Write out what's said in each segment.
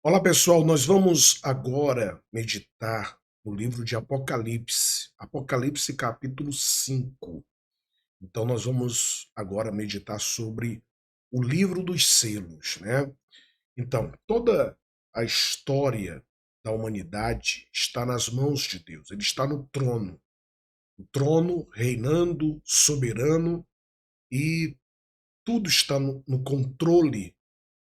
Olá pessoal, nós vamos agora meditar no livro de Apocalipse, Apocalipse capítulo 5. Então nós vamos agora meditar sobre o livro dos selos, né? Então, toda a história da humanidade está nas mãos de Deus, ele está no trono, o trono reinando, soberano, e tudo está no controle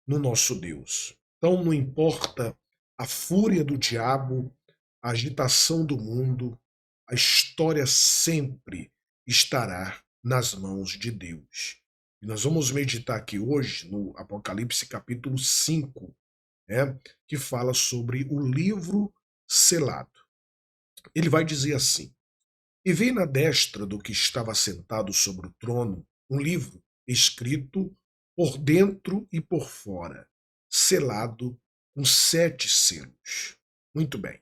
no nosso Deus. Então não importa a fúria do diabo, a agitação do mundo, a história sempre estará nas mãos de Deus. E nós vamos meditar aqui hoje no Apocalipse capítulo 5, né, que fala sobre o livro selado. Ele vai dizer assim: E vi na destra do que estava sentado sobre o trono um livro escrito por dentro e por fora, selado com 7 selos. Muito bem.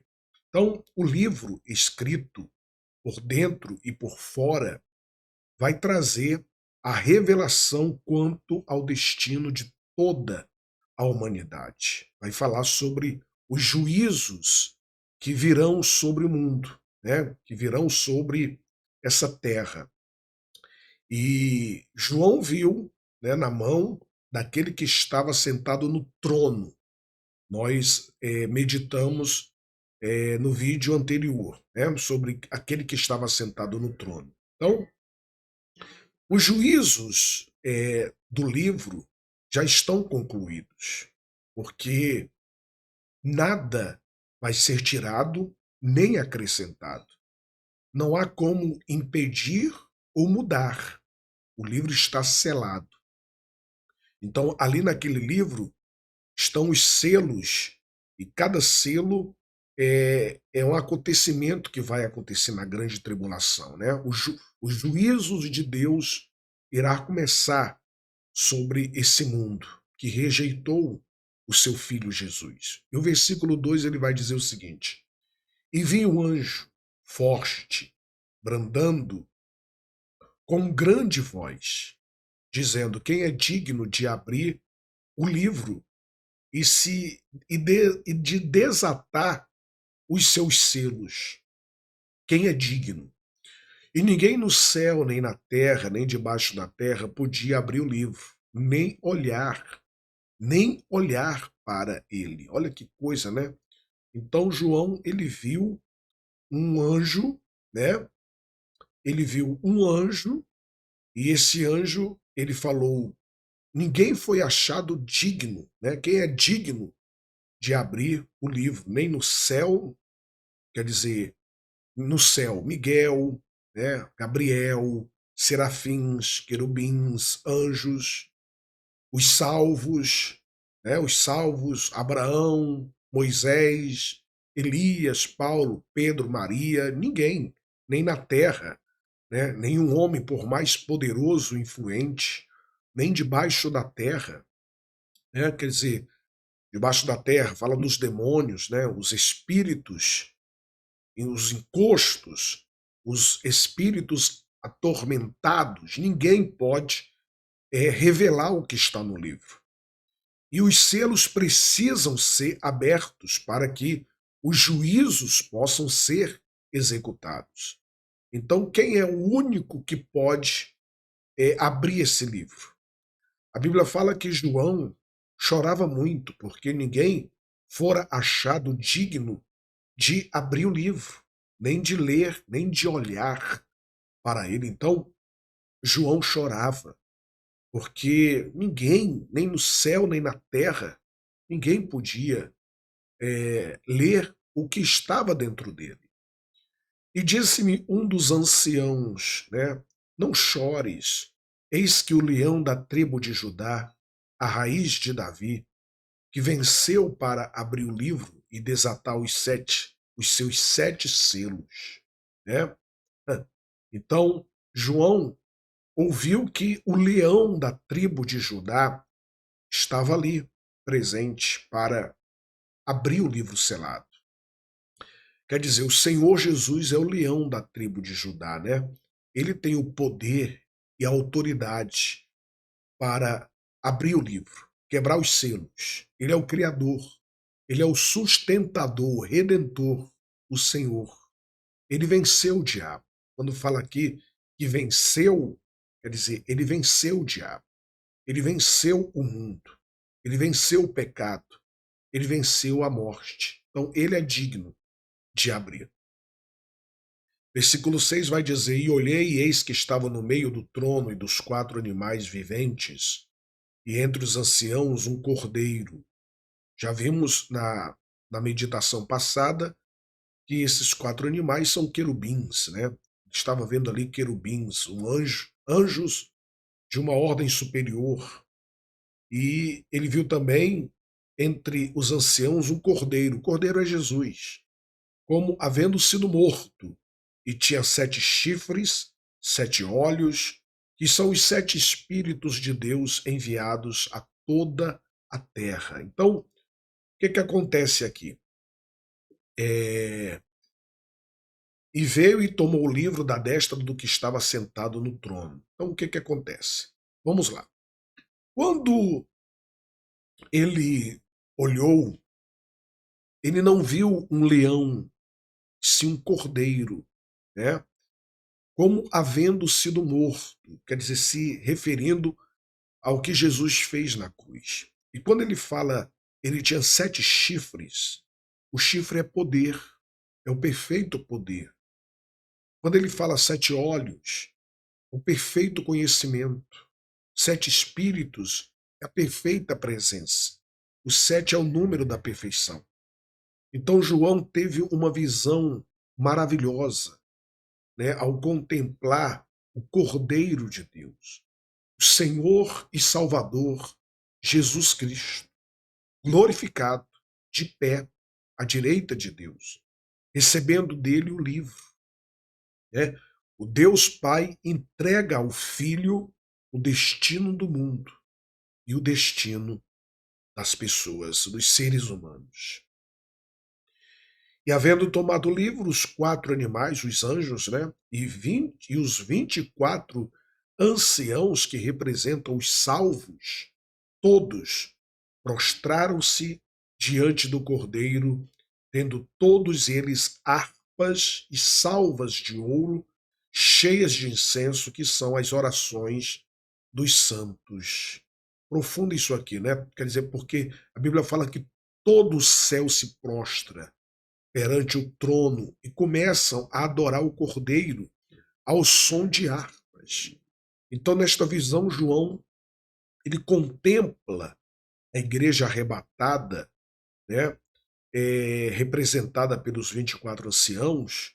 Então, o livro escrito por dentro e por fora vai trazer a revelação quanto ao destino de toda a humanidade. Vai falar sobre os juízos que virão sobre o mundo, né? Que virão sobre essa terra. E João viu, né, na mão daquele que estava sentado no trono. Nós meditamos no vídeo anterior, né, sobre aquele que estava sentado no trono. Então, os juízos do livro já estão concluídos, porque nada vai ser tirado nem acrescentado. Não há como impedir ou mudar. O livro está selado. Então, ali naquele livro estão os selos, e cada selo é um acontecimento que vai acontecer na grande tribulação, né? Os juízos de Deus irá começar sobre esse mundo que rejeitou o seu filho Jesus. E o versículo 2 ele vai dizer o seguinte: E vi um anjo forte, brandando com grande voz, dizendo: Quem é digno de abrir o livro e de desatar os seus selos? Quem é digno? E ninguém no céu, nem na terra, nem debaixo da terra podia abrir o livro, nem olhar para ele. Olha que coisa, né? Então João, ele viu um anjo, né? Ele viu um anjo, e esse anjo, ele falou: ninguém foi achado digno, né? Quem é digno de abrir o livro? Nem no céu, quer dizer, no céu, Miguel, né? Gabriel, serafins, querubins, anjos, os salvos, né? Os salvos, Abraão, Moisés, Elias, Paulo, Pedro, Maria, ninguém, nem na terra, né? Nenhum homem, por mais poderoso e influente, nem debaixo da terra, né? Quer dizer, debaixo da terra fala dos demônios, né? Os espíritos e os encostos, os espíritos atormentados, ninguém pode revelar o que está no livro. E os selos precisam ser abertos para que os juízos possam ser executados. Então, quem é o único que pode abrir esse livro? A Bíblia fala que João chorava muito, porque ninguém fora achado digno de abrir o livro, nem de ler, nem de olhar para ele. Então, João chorava, porque ninguém, nem no céu, nem na terra, ninguém podia ler o que estava dentro dele. E disse-me um dos anciãos, né, não chores, eis que o leão da tribo de Judá, a raiz de Davi, que venceu para abrir o livro e desatar os seus 7 selos, né? Então, João ouviu que o leão da tribo de Judá estava ali, presente, para abrir o livro selado. Quer dizer, o Senhor Jesus é o leão da tribo de Judá, né? Ele tem o poder e a autoridade para abrir o livro, quebrar os selos. Ele é o Criador. Ele é o sustentador, o redentor, o Senhor. Ele venceu o diabo. Quando fala aqui que venceu, quer dizer, ele venceu o diabo. Ele venceu o mundo. Ele venceu o pecado. Ele venceu a morte. Então, ele é digno de abrir. Versículo 6 vai dizer: E olhei, e eis que estava no meio do trono e dos 4 animais viventes, e entre os anciãos um cordeiro. Já vimos na meditação passada que esses 4 animais são querubins, né? Estava vendo ali querubins, anjos de uma ordem superior. E ele viu também entre os anciãos um cordeiro. O cordeiro é Jesus, como havendo sido morto, e tinha 7 chifres, 7 olhos, que são os 7 Espíritos de Deus enviados a toda a terra. Então, o que acontece aqui? E veio e tomou o livro da destra do que estava sentado no trono. Então, o que acontece? Vamos lá. Quando ele olhou, ele não viu um leão, sim um cordeiro, né? Como havendo sido morto, quer dizer, se referindo ao que Jesus fez na cruz. E quando ele fala, ele tinha 7 chifres, o chifre é poder, é o perfeito poder. Quando ele fala 7 olhos, o perfeito conhecimento. 7 espíritos é a perfeita presença. O 7 é o número da perfeição. Então João teve uma visão maravilhosa, né, ao contemplar o Cordeiro de Deus, o Senhor e Salvador Jesus Cristo, glorificado, de pé, à direita de Deus, recebendo dele o livro. Né? O Deus Pai entrega ao Filho o destino do mundo e o destino das pessoas, dos seres humanos. E havendo tomado o livro, os 4 animais, os anjos, né, e os 24 anciãos que representam os salvos, todos prostraram-se diante do Cordeiro, tendo todos eles harpas e salvas de ouro, cheias de incenso, que são as orações dos santos. Profundo isso aqui, né? Quer dizer, porque a Bíblia fala que todo o céu se prostra perante o trono e começam a adorar o Cordeiro ao som de harpas. Então, nesta visão, João ele contempla a igreja arrebatada, né, representada pelos 24 anciãos.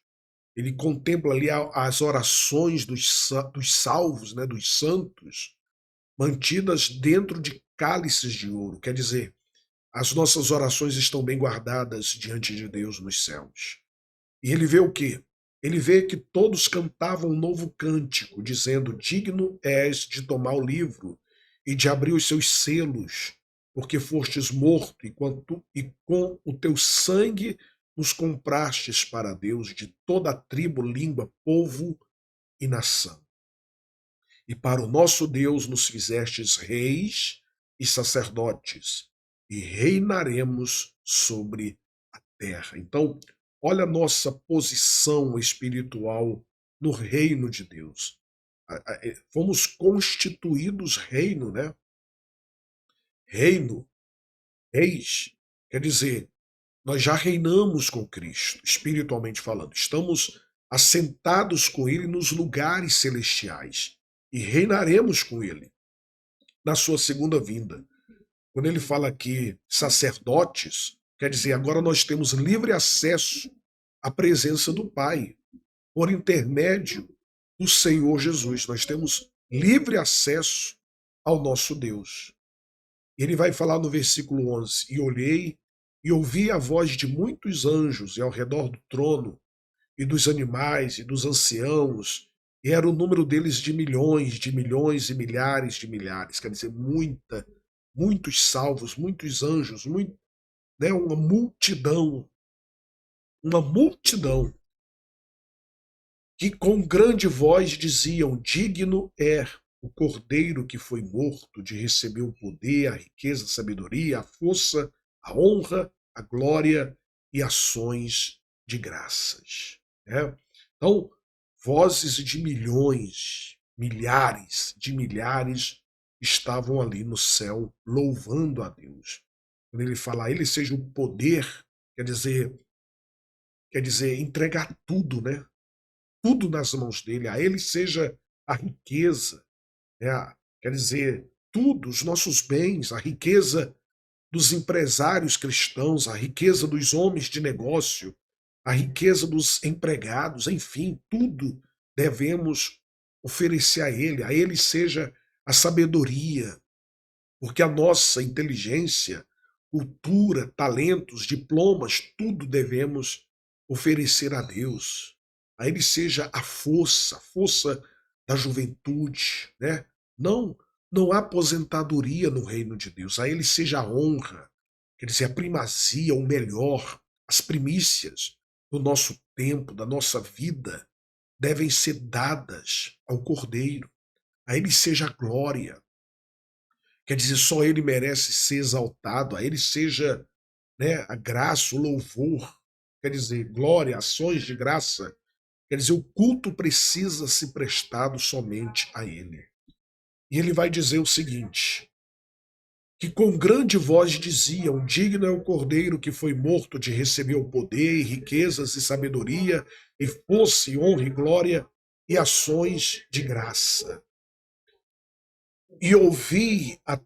Ele contempla ali as orações dos salvos, né, dos santos, mantidas dentro de cálices de ouro. Quer dizer, as nossas orações estão bem guardadas diante de Deus nos céus. E ele vê o quê? Ele vê que todos cantavam um novo cântico, dizendo: Digno és de tomar o livro e de abrir os seus selos, porque fostes morto e com o teu sangue nos comprastes para Deus de toda a tribo, língua, povo e nação. E para o nosso Deus nos fizestes reis e sacerdotes, e reinaremos sobre a terra. Então, olha a nossa posição espiritual no reino de Deus. Fomos constituídos reino, né? Reino, reis, quer dizer, nós já reinamos com Cristo, espiritualmente falando. Estamos assentados com Ele nos lugares celestiais e reinaremos com Ele na sua segunda vinda. Quando ele fala aqui sacerdotes, quer dizer, agora nós temos livre acesso à presença do Pai, por intermédio do Senhor Jesus. Nós temos livre acesso ao nosso Deus. Ele vai falar no versículo 11: E olhei e ouvi a voz de muitos anjos e ao redor do trono, e dos animais, e dos anciãos, e era o número deles de milhões e milhares de milhares, quer dizer, muitos salvos, muitos anjos, né, uma multidão, que com grande voz diziam: Digno é o Cordeiro que foi morto de receber o poder, a riqueza, a sabedoria, a força, a honra, a glória e ações de graças. Né? Então, vozes de milhões, milhares de milhares estavam ali no céu louvando a Deus. Quando ele fala, a ele seja o poder, quer dizer entregar tudo, né? Tudo nas mãos dele, a ele seja a riqueza, né? Quer dizer, tudo, os nossos bens, a riqueza dos empresários cristãos, a riqueza dos homens de negócio, a riqueza dos empregados, enfim, tudo devemos oferecer a ele seja a sabedoria, porque a nossa inteligência, cultura, talentos, diplomas, tudo devemos oferecer a Deus. A Ele seja a força da juventude, né? Não, não há aposentadoria no reino de Deus. A Ele seja a honra, quer dizer, a primazia, o melhor, as primícias do nosso tempo, da nossa vida, devem ser dadas ao Cordeiro. A Ele seja a glória, quer dizer, só ele merece ser exaltado, a ele seja, né, a graça, o louvor, quer dizer, glória, ações de graça, quer dizer, o culto precisa ser prestado somente a ele. E ele vai dizer o seguinte, que com grande voz diziam, digno é o Cordeiro que foi morto de receber o poder, e riquezas e sabedoria, e força, e honra e glória, e ações de graça. E ouvi a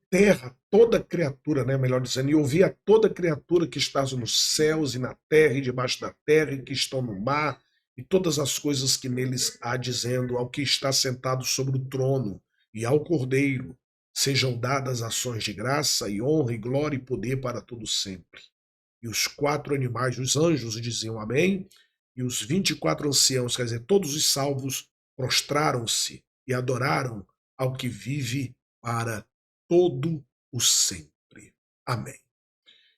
terra, toda criatura, né, melhor dizendo, e ouvi a toda criatura que está nos céus e na terra e debaixo da terra e que estão no mar e todas as coisas que neles há, dizendo ao que está sentado sobre o trono e ao Cordeiro sejam dadas ações de graça e honra e glória e poder para todo sempre. E os quatro animais, os anjos, diziam amém, e os 24 anciãos, quer dizer, todos os salvos, prostraram-se e adoraram ao que vive para todo o sempre. Amém.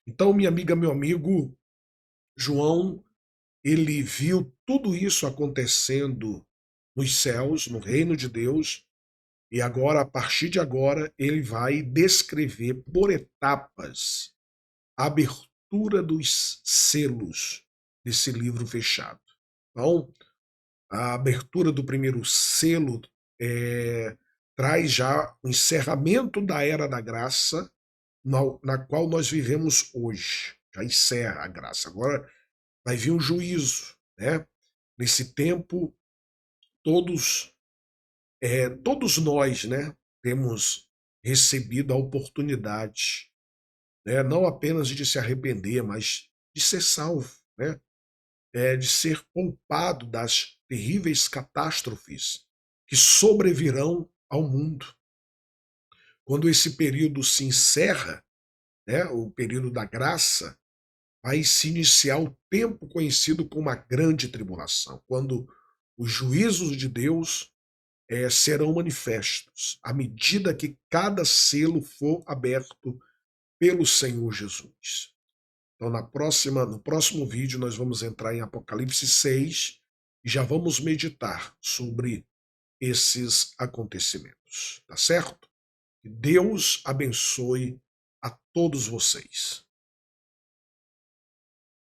Então, minha amiga, meu amigo, João, ele viu tudo isso acontecendo nos céus, no reino de Deus, e agora, a partir de agora, ele vai descrever por etapas a abertura dos selos desse livro fechado. Então, a abertura do primeiro selo traz já o encerramento da era da graça, na qual nós vivemos hoje. Já encerra a graça. Agora vai vir um juízo, né? Nesse tempo, todos, todos nós, né, temos recebido a oportunidade, né, não apenas de se arrepender, mas de ser salvo, né? De ser poupado das terríveis catástrofes que sobrevirão ao mundo. Quando esse período se encerra, né, o período da graça, vai se iniciar o tempo conhecido como a grande tribulação, quando os juízos de Deus serão manifestos, à medida que cada selo for aberto pelo Senhor Jesus. Então, no próximo vídeo, nós vamos entrar em Apocalipse 6 e já vamos meditar sobre esses acontecimentos, tá certo? Que Deus abençoe a todos vocês.